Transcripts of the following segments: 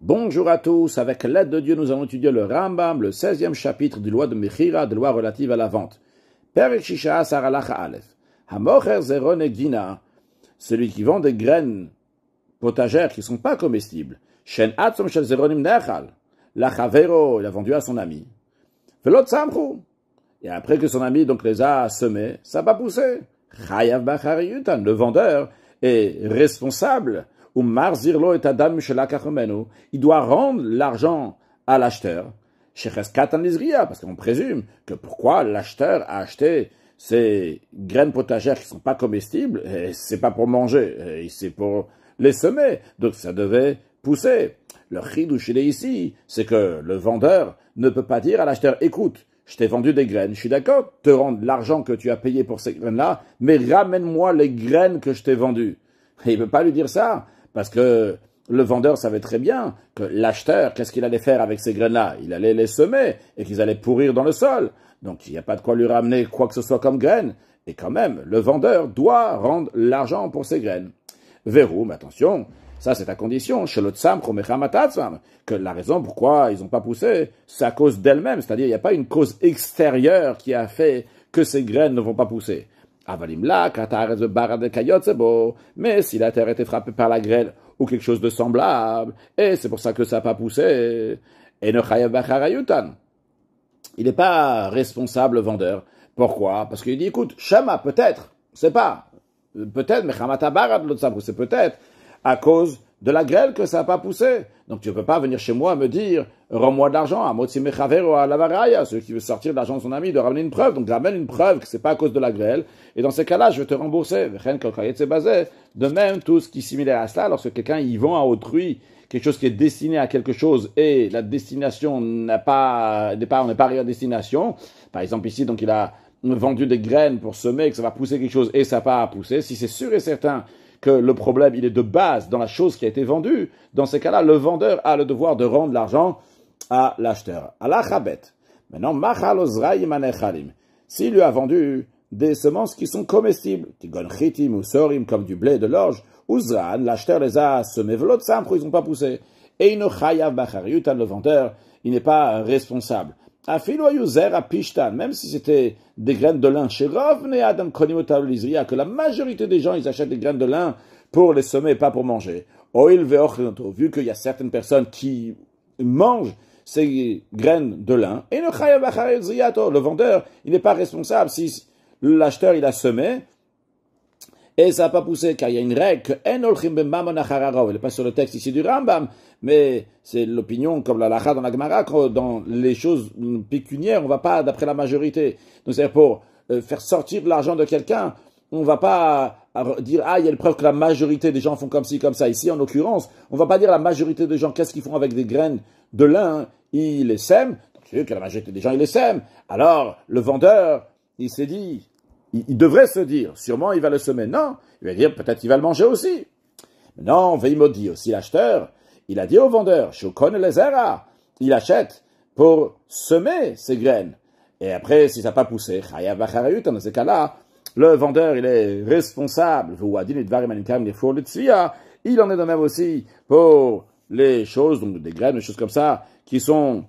Bonjour à tous, avec l'aide de Dieu, nous allons étudier le Rambam, le 16e chapitre du loi de Mechira, de loi relative à la vente. Perek Shisha Asar Halacha Aleph. Hamocher Zeron Gina, celui qui vend des graines potagères qui ne sont pas comestibles. Shen Atzom Shel Zeronim Nechal. La Chavero, il a vendu à son ami. Velot Samchou. Et après que son ami donc les a semés, ça n'a pas poussé. Chayav Bachari Yutan, le vendeur, est responsable. Il doit rendre l'argent à l'acheteur. Parce qu'on présume que pourquoi l'acheteur a acheté ces graines potagères qui ne sont pas comestibles, c'est pas pour manger, c'est pour les semer. Donc ça devait pousser. Le chidouche ici, c'est que le vendeur ne peut pas dire à l'acheteur, écoute, je t'ai vendu des graines, je suis d'accord, te rendre l'argent que tu as payé pour ces graines-là, mais ramène-moi les graines que je t'ai vendues. Et il ne peut pas lui dire ça. Parce que le vendeur savait très bien que l'acheteur, qu'est-ce qu'il allait faire avec ces graines-là? Il allait les semer et qu'ils allaient pourrir dans le sol. Donc il n'y a pas de quoi lui ramener quoi que ce soit comme graines. Et quand même, le vendeur doit rendre l'argent pour ces graines. Verrou, mais attention, ça c'est à condition, que la raison pourquoi ils n'ont pas poussé, c'est à cause d'elles-mêmes. C'est-à-dire, il n'y a pas une cause extérieure qui a fait que ces graines ne vont pas pousser. Mais si la terre était frappée par la grêle ou quelque chose de semblable, et c'est pour ça que ça n'a pas poussé, il n'est pas responsable, le vendeur. Pourquoi? Parce qu'il dit, écoute, Shama, peut-être, c'est pas, peut-être, mais c'est peut-être à cause de la grêle que ça n'a pas poussé. Donc tu ne peux pas venir chez moi me dire, rends-moi de l'argent, à Motsi Mechavero, à Lavaraya, celui qui veut sortir de l'argent de son ami, de ramener une preuve. Donc ramène une preuve que c'est pas à cause de la grêle. Et dans ces cas-là, je vais te rembourser. De même, tout ce qui est similaire à cela, lorsque quelqu'un y vend à autrui quelque chose qui est destiné à quelque chose et la destination on n'est pas arrivé à destination. Par exemple ici, donc il a vendu des graines pour semer, que ça va pousser quelque chose et ça n'a pas poussé. Si c'est sûr et certain que le problème, il est de base dans la chose qui a été vendue, dans ces cas-là, le vendeur a le devoir de rendre l'argent à l'acheteur. Allah chabet. Maintenant, s'il lui a vendu des semences qui sont comestibles, tigon chitim ou sorim, comme du blé, de l'orge, uzran, l'acheteur les a semés, velot samchou, ils n'ont pas poussé. Et il chayav bachariutan, le vendeur, il n'est pas responsable. Même si c'était des graines de lin, que la majorité des gens, ils achètent des graines de lin pour les semer, pas pour manger. Vu qu'il y a certaines personnes qui mangent ces graines de lin, et le vendeur, il n'est pas responsable si l'acheteur, il a semé, et ça n'a pas poussé, car il y a une règle que elle n'est pas sur le texte ici du Rambam, mais c'est l'opinion comme la lacha dans la Gemara, dans les choses pécuniaires, on ne va pas d'après la majorité. Donc c'est pour faire sortir de l'argent de quelqu'un, on ne va pas dire, il y a une preuve que la majorité des gens font comme ci, comme ça. Ici, en l'occurrence, on ne va pas dire la majorité des gens, qu'est-ce qu'ils font avec des graines de lin, ils les sèment. Donc c'est sûr que la majorité des gens, ils les sèment. Alors, le vendeur, il s'est dit, il devrait se dire, sûrement il va le semer. Non, il va dire, peut-être il va le manger aussi. Non, Veimodi aussi, l'acheteur, il a dit au vendeur, Shukon lezera, il achète pour semer ses graines. Et après, si ça n'a pas poussé, dans ces cas-là, le vendeur, il est responsable. Il en est de même aussi pour les choses, donc des graines, des choses comme ça, qui sont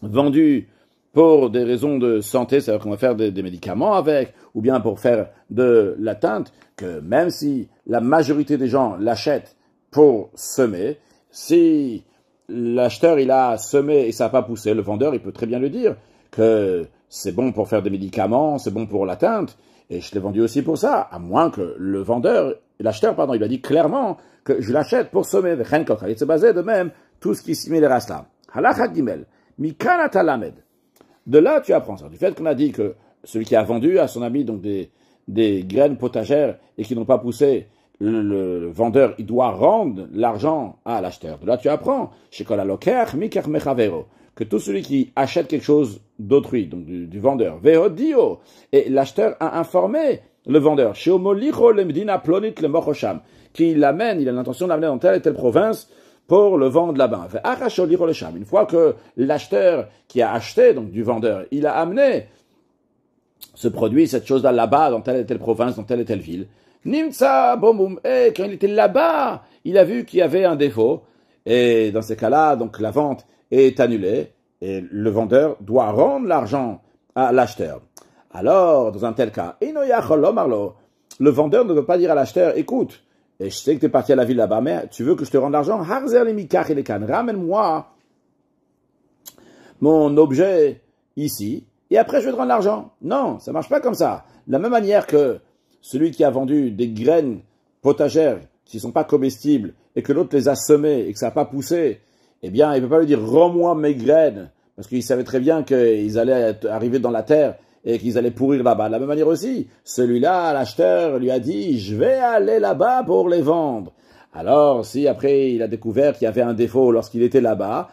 vendues pour des raisons de santé, c'est-à-dire qu'on va faire des médicaments avec, ou bien pour faire de la teinte, que même si la majorité des gens l'achètent pour semer, si l'acheteur il a semé et ça n'a pas poussé, le vendeur il peut très bien lui dire que c'est bon pour faire des médicaments, c'est bon pour la teinte, et je l'ai vendu aussi pour ça, à moins que l'acheteur, il a dit clairement que je l'achète pour semer. C'est basé de même tout ce qui est similaire à cela. Halakha Gimel, Mikana Talamed. De là, tu apprends ça. Du fait qu'on a dit que celui qui a vendu à son ami donc des graines potagères et qui n'ont pas poussé, le vendeur, il doit rendre l'argent à l'acheteur. De là, tu apprends que tout celui qui achète quelque chose d'autrui, donc du vendeur, vehodio, et l'acheteur a informé le vendeur, qu'il l'amène, il a l'intention de l'amener dans telle et telle province pour le vendre là-bas. Une fois que l'acheteur qui a acheté, donc du vendeur, il a amené ce produit, cette chose-là là-bas, dans telle et telle province, dans telle et telle ville, Nimtsa, boum boum, et quand il était là-bas, il a vu qu'il y avait un défaut, Et dans ces cas-là, donc la vente est annulée et le vendeur doit rendre l'argent à l'acheteur. Alors, dans un tel cas, le vendeur ne veut pas dire à l'acheteur, écoute, et je sais que tu es parti à la ville là-bas, mais tu veux que je te rende l'argent? Ramène-moi mon objet ici, et après je vais te rendre l'argent. Non, ça marche pas comme ça. De la même manière que celui qui a vendu des graines potagères qui ne sont pas comestibles et que l'autre les a semées et que ça n'a pas poussé, eh bien, il ne peut pas lui dire « rends-moi mes graines » parce qu'il savait très bien qu'ils allaient arriver dans la terre et qu'ils allaient pourrir là-bas. De la même manière aussi, celui-là, l'acheteur, lui a dit « je vais aller là-bas pour les vendre ». Alors, si après il a découvert qu'il y avait un défaut lorsqu'il était là-bas,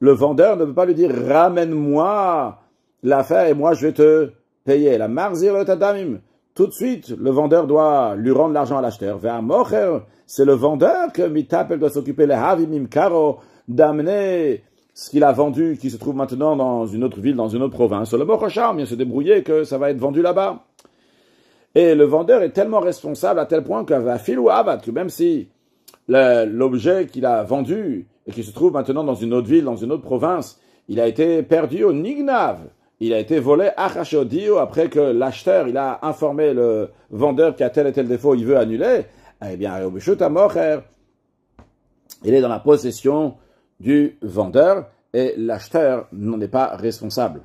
le vendeur ne peut pas lui dire « ramène-moi l'affaire et moi je vais te payer ». La marzir le tadamim. Tout de suite, le vendeur doit lui rendre l'argent à l'acheteur. C'est le vendeur que Mitapel doit s'occuper les havimim karo d'amener ce qu'il a vendu, qui se trouve maintenant dans une autre ville, dans une autre province. Le mochachar, bien se débrouiller que ça va être vendu là-bas. Et le vendeur est tellement responsable à tel point que même si l'objet qu'il a vendu et qui se trouve maintenant dans une autre ville, dans une autre province, il a été perdu au Nignav. Il a été volé à Chachodio après que l'acheteur, il a informé le vendeur qu'il a tel et tel défaut, il veut annuler. Eh bien, il est dans la possession du vendeur et l'acheteur n'en est pas responsable.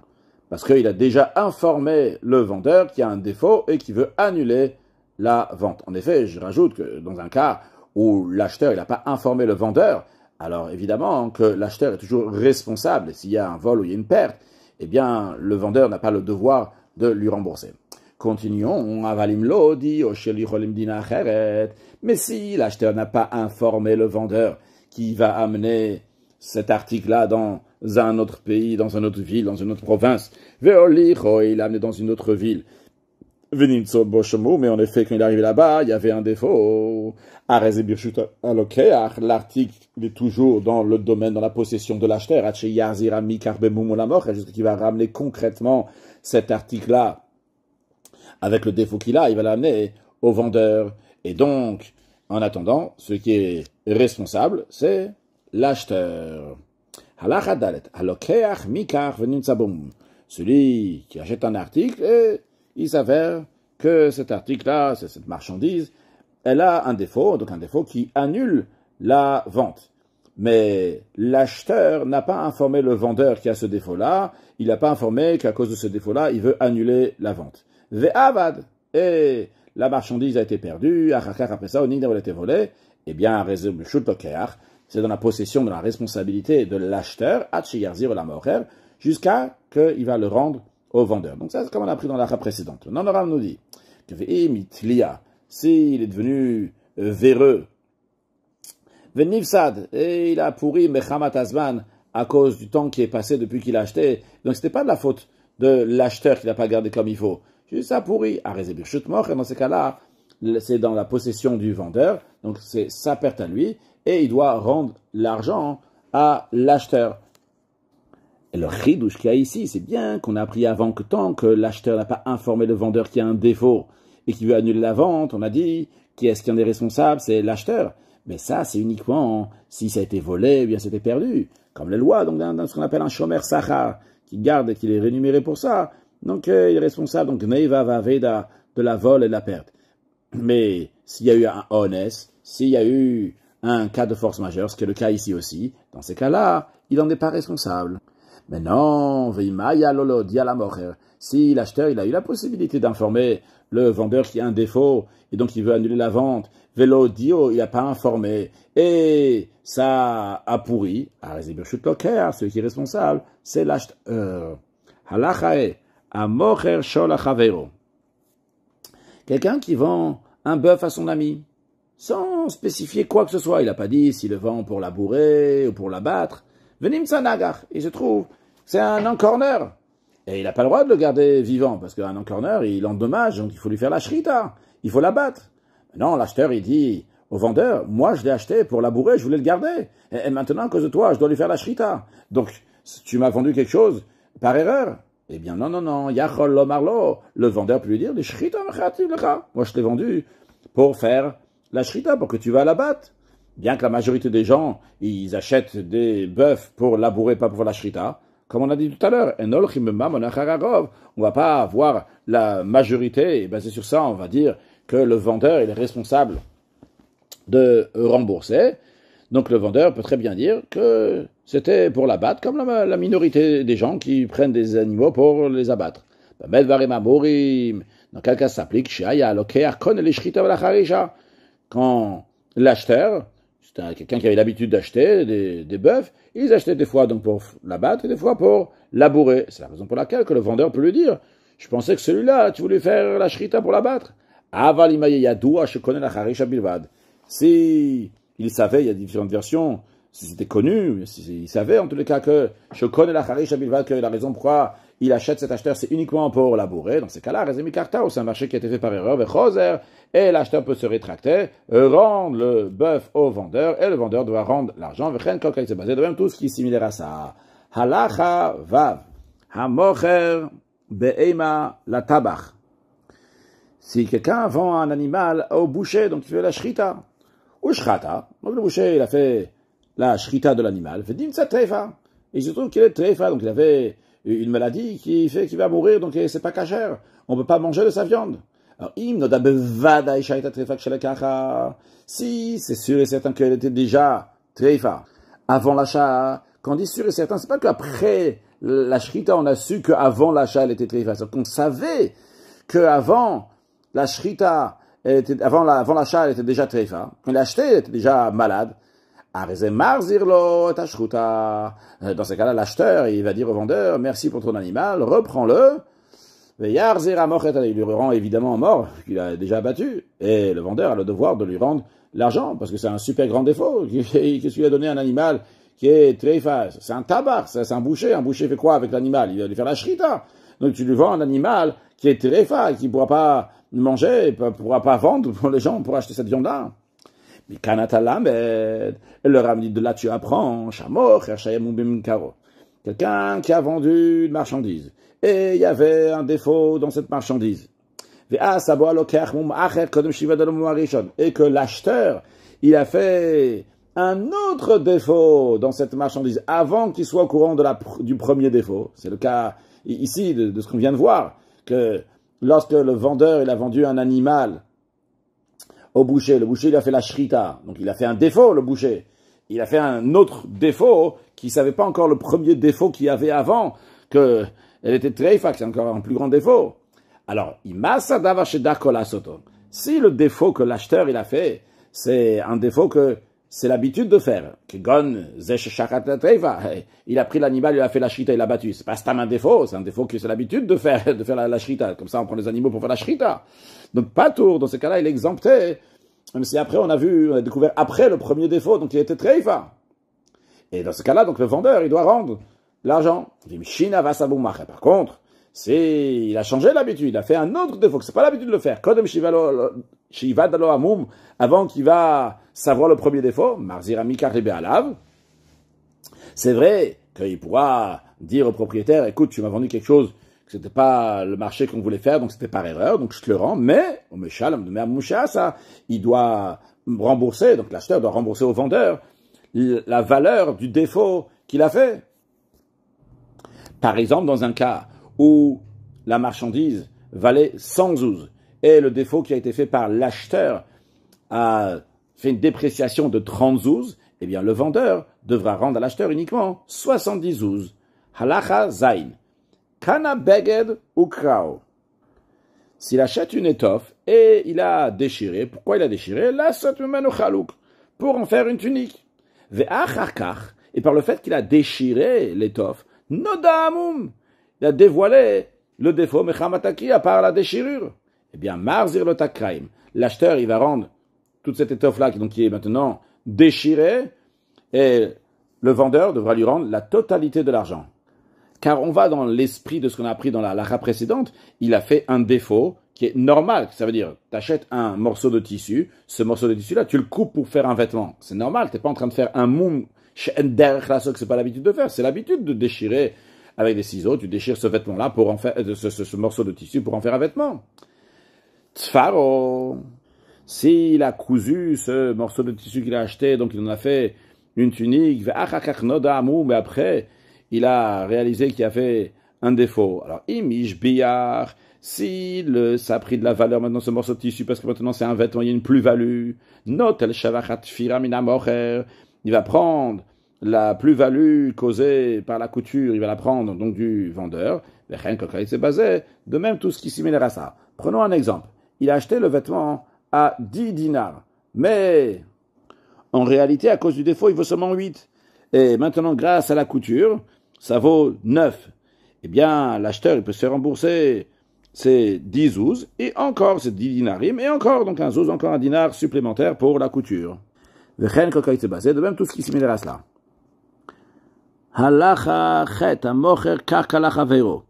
Parce qu'il a déjà informé le vendeur qu'il y a un défaut et qu'il veut annuler la vente. En effet, je rajoute que dans un cas où l'acheteur il n'a pas informé le vendeur, alors évidemment que l'acheteur est toujours responsable. Et s'il y a un vol ou il y a une perte, eh bien le vendeur n'a pas le devoir de lui rembourser. Continuons, avalimlo dit mais si l'acheteur n'a pas informé le vendeur qui va amener cet article-là dans un autre pays, dans une autre ville, dans une autre province, il l'a amené dans une autre ville, mais en effet, quand il est arrivé là-bas, il y avait un défaut. L'article est toujours dans le domaine, dans la possession de l'acheteur, jusqu'à qu'il va ramener concrètement cet article-là avec le défaut qu'il a, il va l'amener au vendeur. Et donc, en attendant, ce qui est responsable, c'est l'acheteur. Celui qui achète un article, et il s'avère que cet article-là, cette marchandise, elle a un défaut, donc un défaut qui annule la vente. Mais l'acheteur n'a pas informé le vendeur qui a ce défaut-là, il n'a pas informé qu'à cause de ce défaut-là, il veut annuler la vente. Ve'avad, et la marchandise a été perdue, après ça, au nid a été volé, eh bien, c'est dans la possession, de la responsabilité de l'acheteur, jusqu'à qu'il va le rendre au vendeur. Donc ça, c'est comme on a appris dans la précédente. Non, le Rav nous dit que s'il est devenu véreux, Venivsad, et il a pourri Mechamat Azman à cause du temps qui est passé depuis qu'il a acheté. Donc c'était pas de la faute de l'acheteur qui n'a pas gardé comme il faut. Juste ça pourri. Dans ces cas-là, c'est dans la possession du vendeur, donc c'est sa perte à lui, et il doit rendre l'argent à l'acheteur. Et le chidouche qu'il y a ici, c'est bien qu'on a appris avant que tant que l'acheteur n'a pas informé le vendeur qu'il y a un défaut et qu'il veut annuler la vente, on a dit qui est-ce qui en est responsable, c'est l'acheteur. Mais ça, c'est uniquement si ça a été volé, ou bien c'était perdu. Comme les lois, donc dans ce qu'on appelle un shomer sachar, qui garde et qui est rémunéré pour ça. Donc il est responsable, donc neiva vaveda de la vol et de la perte. Mais s'il y a eu un honest, s'il y a eu un cas de force majeure, ce qui est le cas ici aussi, dans ces cas-là, il n'en est pas responsable. Mais non, si l'acheteur il a eu la possibilité d'informer le vendeur qu'il y a un défaut et donc il veut annuler la vente, Velodio, il n'a pas informé et ça a pourri, celui qui est responsable, c'est l'acheteur. Quelqu'un qui vend un bœuf à son ami, sans spécifier quoi que ce soit, il n'a pas dit s'il le vend pour la bourrer ou pour la battre. Venim Sanagar, il se trouve, c'est un encorneur. Et il n'a pas le droit de le garder vivant, parce qu'un encorneur, il endommage, donc il faut lui faire la shrita, il faut la battre. Non, l'acheteur, il dit au vendeur, moi je l'ai acheté pour la bourrer, je voulais le garder. Et maintenant, à cause de toi, je dois lui faire la shrita. Donc, tu m'as vendu quelque chose par erreur. Eh bien, non, yachol lo marlo. Le vendeur peut lui dire, moi je l'ai vendu pour faire la shrita, pour que tu vas la battre. bien que la majorité des gens, ils achètent des bœufs pour labourer, pas pour la shrita, comme on a dit tout à l'heure, on ne va pas avoir la majorité, et basé sur ça, on va dire que le vendeur il est responsable de rembourser. Donc le vendeur peut très bien dire que c'était pour l'abattre, comme la minorité des gens qui prennent des animaux pour les abattre. Dans quel cas ça s'applique, quand l'acheteur, c'était quelqu'un qui avait l'habitude d'acheter des bœufs, ils achetaient des fois donc pour l'abattre et des fois pour labourer. C'est la raison pour laquelle que le vendeur peut lui dire, je pensais que celui-là, tu voulais faire la shrita pour l'abattre. Si il savait, il y a différentes versions, si c'était connu, il savait en tous les cas que je connais la Harisha Bilvad, que la raison pourquoi il achète cet acheteur, c'est uniquement pour labourer. Dans ces cas-là, Rezemi Kartao, c'est un marché qui a été fait par erreur, et l'acheteur peut se rétracter, rendre le bœuf au vendeur, et le vendeur doit rendre l'argent. C'est basé de même tout ce qui est similaire à ça. Halacha Vav, Hamocher Be'ema la Tabach. Si quelqu'un vend un animal au boucher, donc il fait la shrita, ou shrata, donc le boucher il a fait la shrita de l'animal, fait dimtsa treifa, et il se trouve qu'il est treifa, donc il avait une maladie qui fait qu'il va mourir, donc c'est pas cachère, on peut pas manger de sa viande. Alors, si c'est sûr et certain qu'elle était déjà treifa, avant l'achat, quand on dit sûr et certain, c'est pas qu'après la shrita on a su qu'avant l'achat elle était treifa, c'est qu'on savait qu'avant la shrita, avant l'achat, elle était déjà treifa. Quand il l'a acheté, elle était déjà malade. Dans ce cas-là, l'acheteur, il va dire au vendeur, merci pour ton animal, reprends-le. Il lui rend évidemment mort, qu'il a déjà abattu. Et le vendeur a le devoir de lui rendre l'argent, parce que c'est un super grand défaut. Qu'est-ce qu'il a donné à un animal qui est treifa? C'est un tabac, c'est un boucher. Un boucher fait quoi avec l'animal? Il va lui faire la shrita. Donc tu lui vends un animal qui est treifa, qui ne pourra pas manger, ne pourra pas vendre pour les gens pour acheter cette viande-là. Mais Kanatalamed, elle leur a dit de là tu apprends, quelqu'un qui a vendu une marchandise, et il y avait un défaut dans cette marchandise. Et que l'acheteur, il a fait un autre défaut dans cette marchandise avant qu'il soit au courant du premier défaut. C'est le cas ici de ce qu'on vient de voir, que lorsque le vendeur il a vendu un animal au boucher, le boucher il a fait la shrita, donc il a fait un défaut le boucher, il a fait un autre défaut qui savait pas encore le premier défaut qu'il y avait avant, que elle était treifa, c'est encore un plus grand défaut. Alors, si le défaut que l'acheteur il a fait, c'est un défaut que c'est l'habitude de faire. Il a pris l'animal, il a fait la shrita, il l'a battu. C'est pas un défaut, c'est un défaut que c'est l'habitude de faire la shrita. Comme ça, on prend les animaux pour faire la shrita. Donc, pas tour, dans ce cas-là, il est exempté. Même si après, on a découvert après le premier défaut, donc il était treifa. Et dans ce cas-là, donc le vendeur, il doit rendre l'argent. Par contre, il a changé l'habitude, il a fait un autre défaut, que c'est pas l'habitude de le faire. Avant qu'il va savoir le premier défaut, c'est vrai qu'il pourra dire au propriétaire, écoute, tu m'as vendu quelque chose, que c'était pas le marché qu'on voulait faire, donc c'était par erreur, donc je te le rends, mais, il doit rembourser, donc l'acheteur doit rembourser au vendeur la valeur du défaut qu'il a fait. Par exemple, dans un cas où la marchandise valait 100 zouz, et le défaut qui a été fait par l'acheteur a fait une dépréciation de 30 zouz, eh bien le vendeur devra rendre à l'acheteur uniquement 70 zouz. Halacha zain. Kana beged ukrao. S'il achète une étoffe et il a déchiré, pourquoi il a déchiré? La sotmenu chalouk, pour en faire une tunique. Ve'acharkach, et par le fait qu'il a déchiré l'étoffe, nodamum, il a dévoilé le défaut, mechamataki, à part la déchirure. Eh bien, marzir le takraim, l'acheteur, il va rendre toute cette étoffe-là, donc qui est maintenant déchirée, et le vendeur devra lui rendre la totalité de l'argent. Car on va dans l'esprit de ce qu'on a appris dans la halakha précédente, il a fait un défaut qui est normal. Ça veut dire, tu achètes un morceau de tissu, ce morceau de tissu-là, tu le coupes pour faire un vêtement. C'est normal, tu n'es pas en train de faire un moum, que c'est pas l'habitude de faire, c'est l'habitude de déchirer avec des ciseaux, tu déchires ce vêtement-là pour en faire, ce morceau de tissu pour en faire un vêtement. Tfaro. S'il a cousu ce morceau de tissu qu'il a acheté, donc il en a fait une tunique, mais après, il a réalisé qu'il y avait un défaut. Alors, imish biyar, si ça a pris de la valeur maintenant ce morceau de tissu, parce que maintenant c'est un vêtement, il y a une plus-value, notel shavachat fira minamocher, il va prendre la plus-value causée par la couture, il va la prendre donc du vendeur, de même tout ce qui est similaire à ça. Prenons un exemple. Il a acheté le vêtement à 10 dinars, mais en réalité, à cause du défaut, il vaut seulement 8. Et maintenant, grâce à la couture, ça vaut 9. Eh bien, l'acheteur, il peut se faire rembourser ces 10 zouz, et encore ces 10 dinarim, et encore, donc un zouz, encore un dinar supplémentaire pour la couture. De même, tout ce qui est similaire à cela. Halacha chet amocher karkalacha vero.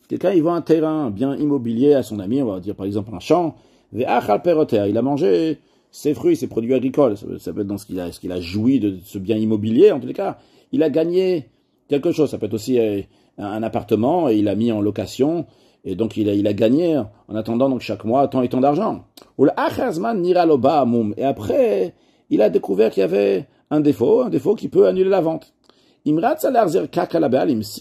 Quelqu'un, il vend un terrain bien immobilier à son ami, on va dire par exemple un champ, ve'achal peroter, il a mangé ses fruits, ses produits agricoles, ça peut être dans ce qu'il a joui de ce bien immobilier, en tous les cas, il a gagné quelque chose, ça peut être aussi un appartement, et il a mis en location, et donc il a gagné, en attendant donc chaque mois, tant et tant d'argent. Et après, il a découvert qu'il y avait un défaut qui peut annuler la vente. Si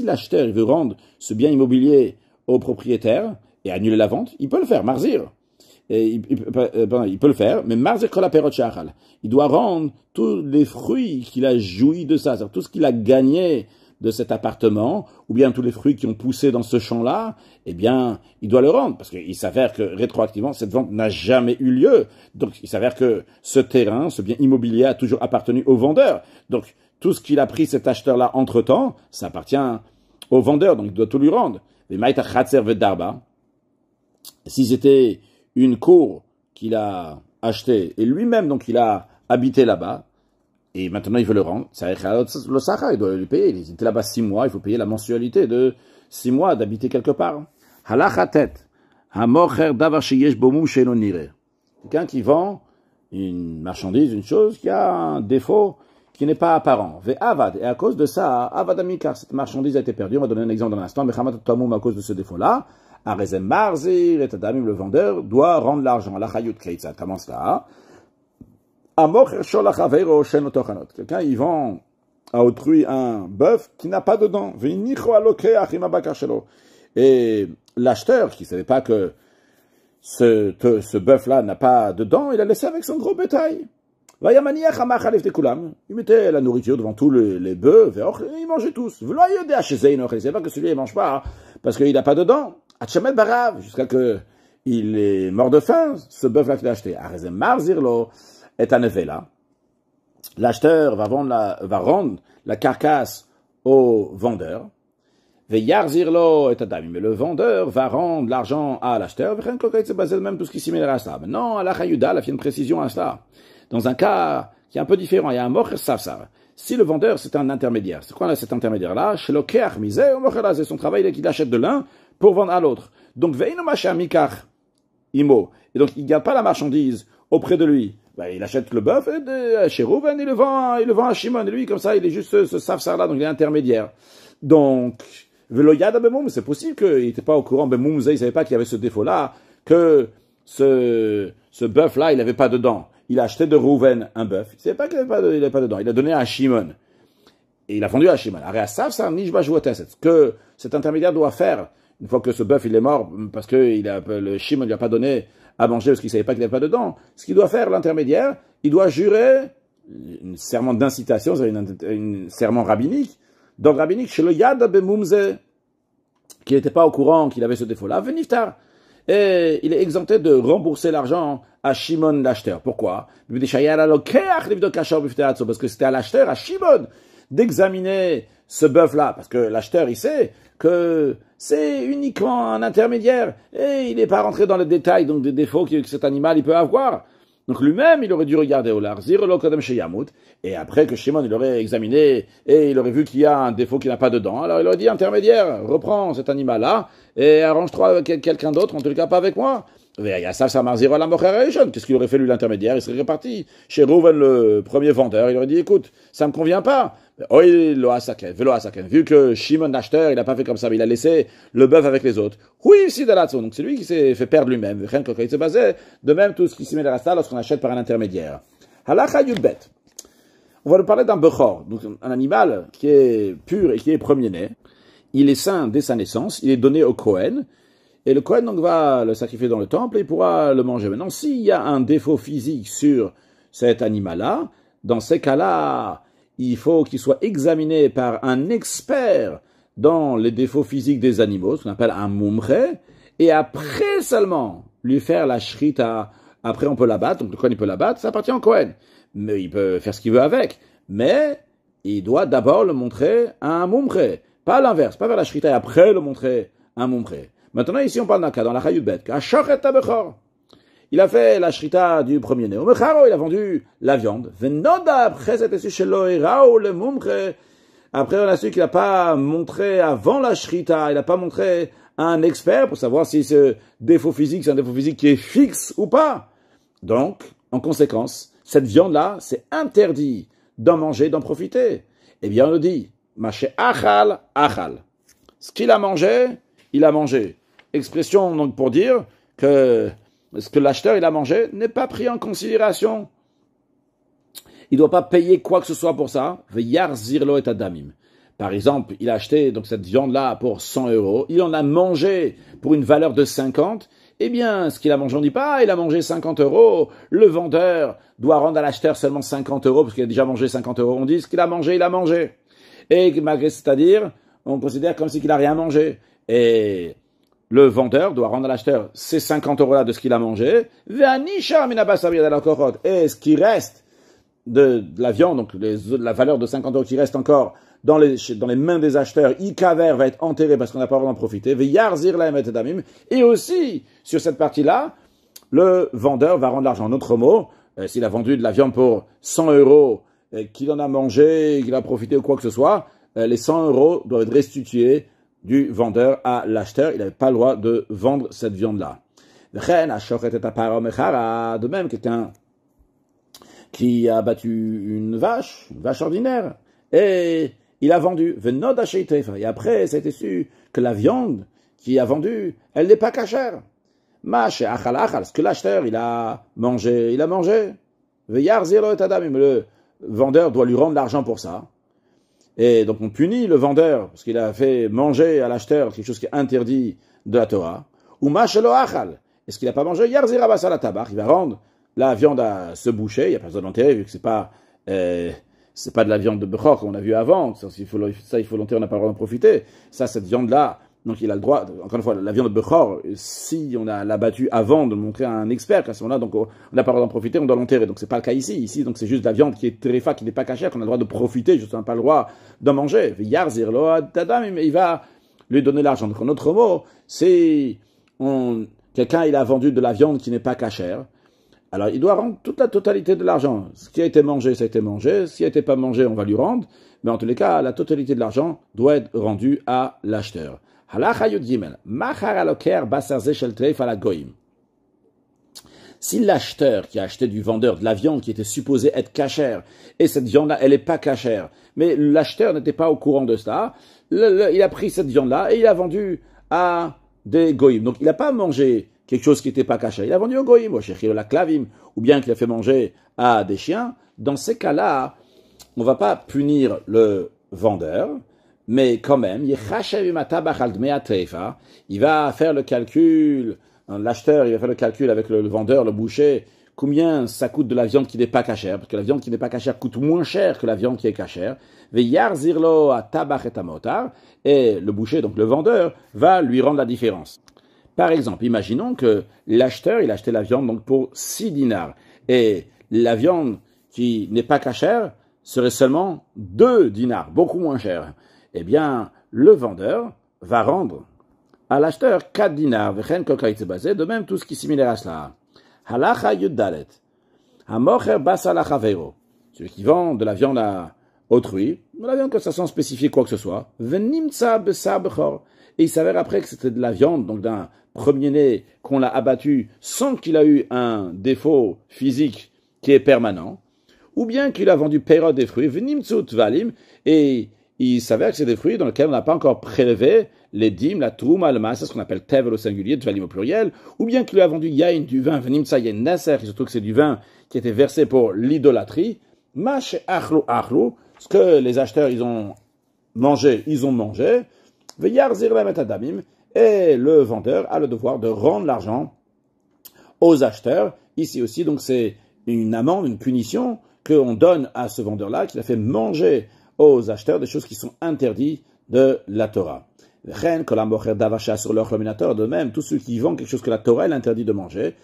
l'acheteur veut rendre ce bien immobilier au propriétaire et annuler la vente, il peut le faire, marzir. Il peut le faire, mais marzir kol haperot she'achal. Il doit rendre tous les fruits qu'il a joui de ça, c'est-à-dire tout ce qu'il a gagné de cet appartement, ou bien tous les fruits qui ont poussé dans ce champ-là, eh bien, il doit le rendre, parce qu'il s'avère que rétroactivement, cette vente n'a jamais eu lieu. Donc, il s'avère que ce terrain, ce bien immobilier a toujours appartenu au vendeur. Donc, tout ce qu'il a pris cet acheteur-là entre-temps, ça appartient au vendeur, donc il doit tout lui rendre. Les maïta chatzer vedarba, si c'était une cour qu'il a achetée, et lui-même, donc, il a habité là-bas, et maintenant il veut le rendre, le Sahara, il doit lui payer. Il était là-bas 6 mois, il faut payer la mensualité de 6 mois d'habiter quelque part. Halachatet, hamocher davar sheyesh bomum she'lo nireh. Quelqu'un qui vend une marchandise, une chose qui a un défaut qui n'est pas apparent. Ve'avad, et à cause de ça, avad amikar, cette marchandise a été perdue. On va donner un exemple dans l'instant. Mechamat tamum, à cause de ce défaut-là, arezem marzir et adamim, le vendeur doit rendre l'argent. La chayut keitza, comment cela? Quelqu'un, il vend à autrui un bœuf qui n'a pas de dents. Et l'acheteur, qui ne savait pas que ce bœuf-là n'a pas de dents, il l'a laissé avec son gros bétail. Il mettait la nourriture devant tous les bœufs, et ils mangeaient tous. Il ne savait pas que celui-là ne mange pas, parce qu'il n'a pas de dents. Jusqu'à ce qu'il est mort de faim, ce bœuf-là qu'il a acheté. Est un effet là. L'acheteur va rendre la carcasse au vendeur. Veyarzirlo et adami. Mais le vendeur va rendre l'argent à l'acheteur. C'est basé même tout ce qui est similaire à ça. Maintenant, à la Chayuda, il y a une précision à cela. Dans un cas qui est un peu différent, il y a un mocher savsar. Si le vendeur, c'est un intermédiaire. C'est quoi cet intermédiaire-là? Chez le keach misé, c'est son travail qu'il achète de l'un pour vendre à l'autre. Donc, veinu macha mikach imo. Et donc, il ne garde pas la marchandise auprès de lui. Il achète le bœuf chez Rouven, il le vend à Shimon. Et lui, comme ça, il est juste ce safsar-là, donc il est intermédiaire. Donc, veloyad bemoum, c'est possible qu'il n'était pas au courant, bemoum, il ne savait pas qu'il y avait ce défaut-là, que ce bœuf-là, il n'avait pas de dents. Il a acheté de Rouven un bœuf. Il ne savait pas qu'il n'avait pas de dents. Il a donné à Shimon. Et il a vendu à Shimon. Ce que cet intermédiaire doit faire, une fois que ce bœuf, il est mort, parce que le Shimon ne lui a pas donné à manger parce qu'il ne savait pas qu'il n'avait pas de dents. Ce qu'il doit faire, l'intermédiaire, il doit jurer un serment d'incitation, c'est un serment rabbinique. Donc, rabbinique, chez le Yad Bemumze, qui n'était pas au courant qu'il avait ce défaut-là, veniftar. Et il est exempté de rembourser l'argent à Shimon l'acheteur. Pourquoi? Parce que c'était à l'acheteur, à Shimon, d'examiner ce bœuf-là. Parce que l'acheteur, il sait que c'est uniquement un intermédiaire. Et il n'est pas rentré dans les détails, donc des défauts que cet animal il peut avoir. Donc lui-même, il aurait dû regarder au lar, et après que Shimon, il aurait examiné, et il aurait vu qu'il y a un défaut qui n'a pas de dents. Alors il aurait dit, intermédiaire, reprends cet animal-là, et arrange-toi avec quelqu'un d'autre, en tout cas pas avec moi. Qu'est-ce qu'il aurait fait lui l'intermédiaire? Il serait reparti chez Reuven, le premier vendeur. Il aurait dit, écoute, ça me convient pas. Vu que Shimon l'acheteur, il n'a pas fait comme ça, mais il a laissé le bœuf avec les autres. Oui, si donc c'est lui qui s'est fait perdre lui-même. De même, tout ce qui s'y met dans la salle lorsqu'on achète par un intermédiaire. Halacha Yudbet. On va nous parler d'un bechor, donc un animal qui est pur et qui est premier-né. Il est saint dès sa naissance, il est donné au Kohen, et le Kohen donc va le sacrifier dans le temple et il pourra le manger. Maintenant, s'il y a un défaut physique sur cet animal-là, dans ces cas-là, il faut qu'il soit examiné par un expert dans les défauts physiques des animaux, ce qu'on appelle un mumche, et après seulement lui faire la shrita. Après on peut l'abattre, donc le Kohen il peut l'abattre, ça appartient au Kohen. Mais il peut faire ce qu'il veut avec, mais il doit d'abord le montrer à un mumche, pas l'inverse, pas faire la shrita et après le montrer à un mumche. Maintenant ici on parle d'un cas dans la Chayudbet, il a fait la shrita du premier-né. Au Mecharo, il a vendu la viande. Après, on a su qu'il n'a pas montré avant la shrita, il n'a pas montré à un expert pour savoir si ce défaut physique, c'est un défaut physique qui est fixe ou pas. Donc, en conséquence, cette viande-là, c'est interdit d'en manger, d'en profiter. Eh bien, on le dit, Maché achal, achal. Ce qu'il a mangé, il a mangé. Expression donc pour dire que ce que l'acheteur il a mangé n'est pas pris en considération. Il ne doit pas payer quoi que ce soit pour ça. Par exemple, il a acheté donc cette viande-là pour 100 €. Il en a mangé pour une valeur de 50. Eh bien, ce qu'il a mangé, on ne dit pas, il a mangé 50 €. Le vendeur doit rendre à l'acheteur seulement 50 € parce qu'il a déjà mangé 50 €. On dit ce qu'il a mangé, il a mangé. Et malgré, c'est-à-dire, on considère comme si il n'a rien mangé. Et le vendeur doit rendre à l'acheteur ces 50 € de ce qu'il a mangé. Et ce qui reste de la viande, donc la valeur de 50 € qui reste encore dans les mains des acheteurs, Ikaver va être enterré parce qu'on n'a pas vraiment profité. Et aussi, sur cette partie-là, le vendeur va rendre l'argent. En autre mot, s'il a vendu de la viande pour 100 €, qu'il en a mangé, qu'il a profité ou quoi que ce soit, les 100 € doivent être restitués du vendeur à l'acheteur. Il n'avait pas le droit de vendre cette viande-là. De même, quelqu'un qui a battu une vache ordinaire, et il a vendu. Et après, ça a été su que la viande qu'il a vendue, elle n'est pas cachère. Ce que l'acheteur, il a mangé. Le vendeur doit lui rendre l'argent pour ça. Et donc on punit le vendeur parce qu'il a fait manger à l'acheteur quelque chose qui est interdit de la Torah. Ou mashelo achal. Est-ce qu'il n'a pas mangé? Yarzira basala tabar. Il va rendre la viande à ce boucher. Il n'y a pas besoin d'enterrer vu que c'est pas de la viande de bechor comme on a vu avant. Il faut l'enterrer, on n'a pas le droit d'en profiter. Ça, cette viande-là, donc il a le droit, encore une fois, la viande de bechor, si on l'a battue avant de le montrer à un expert, à ce moment-là, donc on n'a pas le droit d'en profiter, on doit l'enterrer. Donc c'est pas le cas ici. Ici, donc c'est juste la viande qui est terefa, qui n'est pas cachère, qu'on a le droit de profiter, juste on n'a pas le droit d'en manger. Il va lui donner l'argent. Donc en autre mot, si quelqu'un il a vendu de la viande qui n'est pas cachère, alors il doit rendre toute la totalité de l'argent. Ce qui a été mangé, ça a été mangé. Ce qui n'a été pas mangé, on va lui rendre. Mais en tous les cas, la totalité de l'argent doit être rendue à l'acheteur. Si l'acheteur qui a acheté du vendeur de la viande qui était supposée être cachère, et cette viande-là, elle n'est pas cachère, mais l'acheteur n'était pas au courant de cela, il a pris cette viande-là et il a vendu à des goïms. Donc il n'a pas mangé quelque chose qui n'était pas cachère, il a vendu au goïm, ou bien qu'il a fait manger à des chiens. Dans ces cas-là, on ne va pas punir le vendeur, mais quand même, il va faire le calcul, l'acheteur, il va faire le calcul avec le vendeur, le boucher, combien ça coûte de la viande qui n'est pas cachère, parce que la viande qui n'est pas cachère coûte moins cher que la viande qui est cachère, et le boucher, donc le vendeur, va lui rendre la différence. Par exemple, imaginons que l'acheteur, il a acheté la viande donc pour 6 dinars, et la viande qui n'est pas cachère serait seulement 2 dinars, beaucoup moins cher. Eh bien, le vendeur va rendre à l'acheteur 4 dinars, de même tout ce qui est similaire à cela. Halacha yuddalet. Hamocher basala chavero. Celui qui vend de la viande à autrui, de la viande que ça sans spécifier quoi que ce soit, venimtsa besa bechor. Et il s'avère après que c'était de la viande, donc d'un premier-né qu'on l'a abattu sans qu'il a eu un défaut physique qui est permanent, ou bien qu'il a vendu pérod des fruits, v'nimtzut valim, et il s'avère que c'est des fruits dans lesquels on n'a pas encore prélevé les dîmes, la trouma, le maas, c'est ce qu'on appelle tevel au singulier, tvalim au pluriel, ou bien qu'il a vendu yain, du vin, v'nimtza yain nasser, et surtout que c'est du vin qui était versé pour l'idolâtrie, mash achlu achlu, ce que les acheteurs ils ont mangé, ve'yar zirlem et adamim, et le vendeur a le devoir de rendre l'argent aux acheteurs. Ici aussi, donc c'est une amende, une punition qu'on donne à ce vendeur-là, qui a fait manger aux acheteurs des choses qui sont interdites de la Torah. De même, tous ceux qui vendent quelque chose que la Torah elle interdit de manger,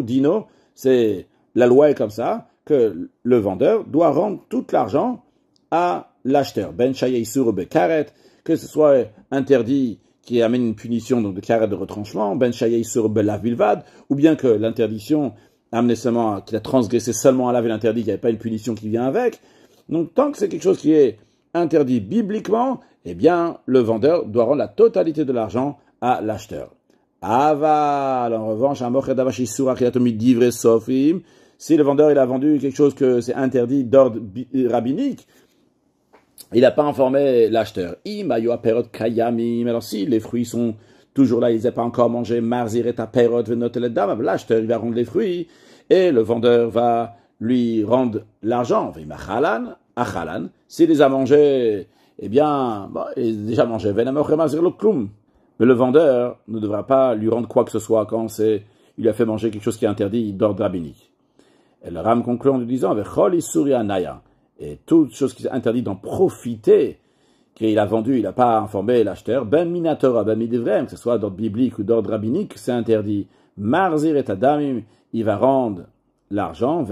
dino, c'est la loi est comme ça, que le vendeur doit rendre tout l'argent à l'acheteur. Ben shayisur bekaret, que ce soit interdit qui amène une punition donc de karet de retranchement, ben shayisur belav bilvad, ou bien que l'interdiction amené seulement, qu'il a transgressé seulement à laver l'interdit, qu'il n'y avait pas une punition qui vient avec. Donc, tant que c'est quelque chose qui est interdit bibliquement, eh bien, le vendeur doit rendre la totalité de l'argent à l'acheteur. Aval, en revanche, si le vendeur il a vendu quelque chose que c'est interdit d'ordre rabbinique, il n'a pas informé l'acheteur. Alors si les fruits sont toujours là, ils n'ont pas encore mangé, l'acheteur il va rendre les fruits, et le vendeur va lui rendre l'argent. S'il les a mangés, eh bien, bon, il a déjà mangé. Mais le vendeur ne devra pas lui rendre quoi que ce soit quand il a fait manger quelque chose qui est interdit d'ordre rabbinique. Et le Ram conclut en lui disant, et toute chose qui est interdite d'en profiter, qu'il a vendu, il n'a pas informé l'acheteur, ben minatora, ben midivrem, que ce soit d'ordre biblique ou d'ordre rabbinique, c'est interdit. Marzir et adamim, il va rendre l'argent,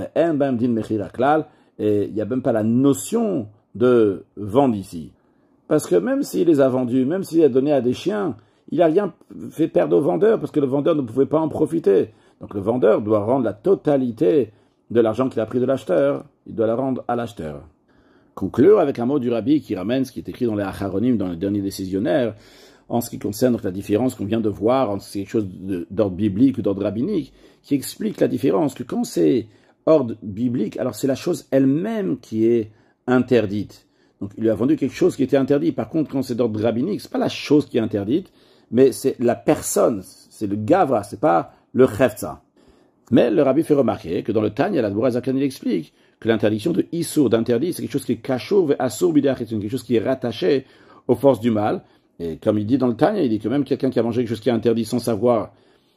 et il n'y a même pas la notion de vendre ici. Parce que même s'il les a vendus, même s'il a donné à des chiens, il n'a rien fait perdre au vendeur, parce que le vendeur ne pouvait pas en profiter. Donc le vendeur doit rendre la totalité de l'argent qu'il a pris de l'acheteur, il doit la rendre à l'acheteur. Conclure avec un mot du Rabbi qui ramène ce qui est écrit dans les Acharonim, dans les derniers décisionnaires, en ce qui concerne la différence qu'on vient de voir entre quelque chose d'ordre biblique ou d'ordre rabbinique, qui explique la différence, que quand c'est ordre biblique, alors c'est la chose elle-même qui est interdite. Donc il lui a vendu quelque chose qui était interdit. Par contre, quand c'est d'ordre rabbinique, c'est pas la chose qui est interdite, mais c'est la personne, c'est le gavra, c'est pas le chefza. Mais le Rabbi fait remarquer que dans le Tanya, la Dbora Zakan, il explique que l'interdiction de Issour, d'interdit, c'est quelque chose qui est cachour ve assour bidach, c'est quelque chose qui est rattaché aux forces du mal. Et comme il dit dans le Tanya, il dit que même quelqu'un qui a mangé quelque chose qui est interdit sans savoir,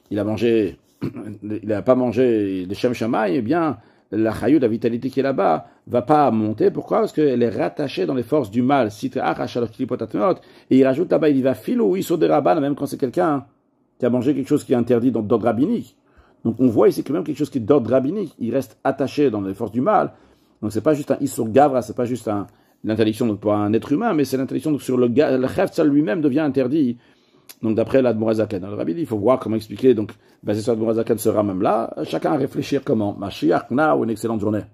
il n'a pas mangé des Shem Shammai, eh bien, la chayou, la vitalité qui est là-bas, va pas monter. Pourquoi? Parce qu'elle est rattachée dans les forces du mal. Et il rajoute là-bas, il va filou, Issour de Rabban, même quand c'est quelqu'un qui a mangé quelque chose qui est interdit d'ordre rabbinique. Donc on voit ici que même quelque chose qui est d'ordre rabbinique, il reste attaché dans les forces du mal. Donc c'est pas juste un Issour Gavra, c'est pas juste l'interdiction pour un être humain, mais c'est l'interdiction sur le Chefza lui-même devient interdit. Donc d'après l'Admor Zaken. Le Rabbi dit, il faut voir comment expliquer. Donc basé sur l'Admor Zaken sera même là. Chacun à réfléchir comment. Mashiach, na, ou une excellente journée.